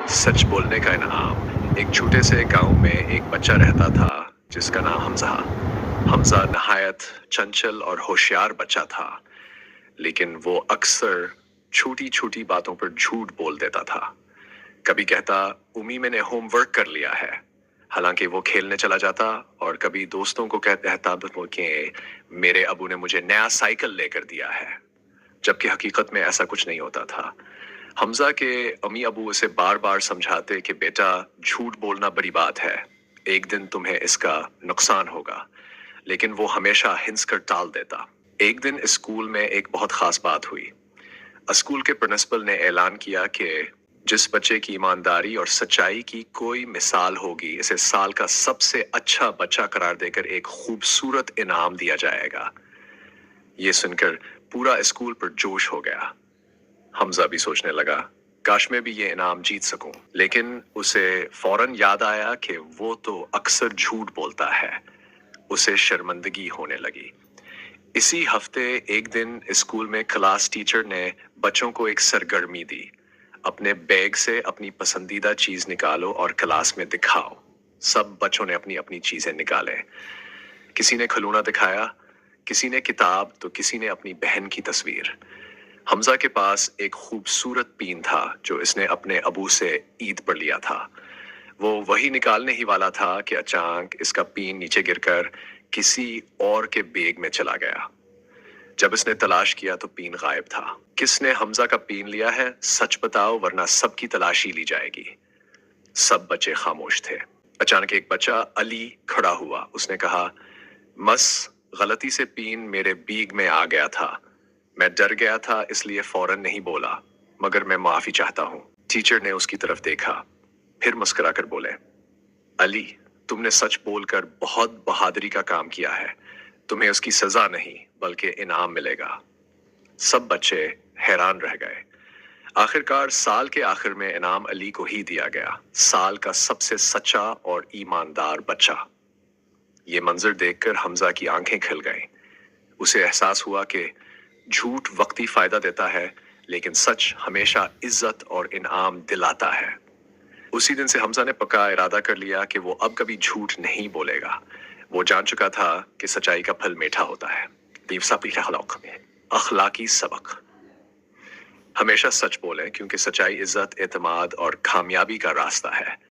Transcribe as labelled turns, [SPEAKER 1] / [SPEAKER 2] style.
[SPEAKER 1] सच बोलने का इनाम। एक छोटे से गांव में एक बच्चा रहता था जिसका नाम हमजा। हमजा नहायत चंचल और होशियार बच्चा था, लेकिन वो अक्सर छोटी छोटी बातों पर झूठ बोल देता था। कभी कहता, उम्मी मैंने होमवर्क कर लिया है, हालांकि वो खेलने चला जाता। और कभी दोस्तों को कहता कि मेरे अबू ने मुझे नया साइकिल लेकर दिया है, जबकि हकीकत में ऐसा कुछ नहीं होता था। हमजा के अम्मी अबू उसे बार बार समझाते कि बेटा, झूठ बोलना बड़ी बात है, एक दिन तुम्हें इसका नुकसान होगा, लेकिन वो हमेशा हिंस कर टाल देता। एक दिन स्कूल में एक बहुत खास बात हुई। स्कूल के प्रिंसिपल ने ऐलान किया कि जिस बच्चे की ईमानदारी और सच्चाई की कोई मिसाल होगी, इसे साल का सबसे अच्छा बच्चा करार देकर एक खूबसूरत इनाम दिया जाएगा। ये सुनकर पूरा स्कूल पर जोश हो गया। हमजा भी सोचने लगा, काश मैं भी ये इनाम जीत सकूं। लेकिन उसे फौरन याद आया कि वो तो अक्सर झूठ बोलता है। उसे शर्मिंदगी होने लगी। इसी हफ्ते एक दिन स्कूल में क्लास टीचर ने बच्चों को एक सरगर्मी दी। अपने बैग से अपनी पसंदीदा चीज निकालो और क्लास में दिखाओ। सब बच्चों ने अपनी अपनी चीजें निकाले। किसी ने खिलौना दिखाया, किसी ने किताब, तो किसी ने अपनी बहन की तस्वीर। हमजा के पास एक खूबसूरत पीन था जो इसने अपने अबू से ईद पर लिया था। वो वही निकालने ही वाला था कि अचानक इसका पीन नीचे गिरकर किसी और के बैग में चला गया। जब इसने तलाश किया तो पीन गायब था। किसने हमजा का पीन लिया है, सच बताओ, वरना सबकी तलाशी ली जाएगी। सब बच्चे खामोश थे। अचानक एक बच्चा, अली, खड़ा हुआ। उसने कहा, मस, गलती से पीन मेरे बैग में आ गया था। मैं डर गया था, इसलिए फौरन नहीं बोला, मगर मैं माफी चाहता हूँ। टीचर ने उसकी तरफ देखा, फिर मुस्कुराकर बोले, अली, तुमने सच बोलकर बहुत बहादुरी का काम किया है। तुम्हें उसकी सजा नहीं बल्कि इनाम मिलेगा। सब बच्चे हैरान रह गए। आखिरकार साल के आखिर में इनाम अली को ही दिया गया, साल का सबसे सच्चा और ईमानदार बच्चा। ये मंजर देखकर हमजा की आंखें खिल गईं। उसे एहसास हुआ कि झूठ वक्ती फायदा देता है, लेकिन सच हमेशा इज्जत और इनाम दिलाता है। उसी दिन से हमजा ने पक्का इरादा कर लिया कि वो अब कभी झूठ नहीं बोलेगा। वो जान चुका था कि सच्चाई का फल मीठा होता है। अखलाकी सबक। हमेशा सच बोलें, क्योंकि सच्चाई इज्जत, एतमाद और कामयाबी का रास्ता है।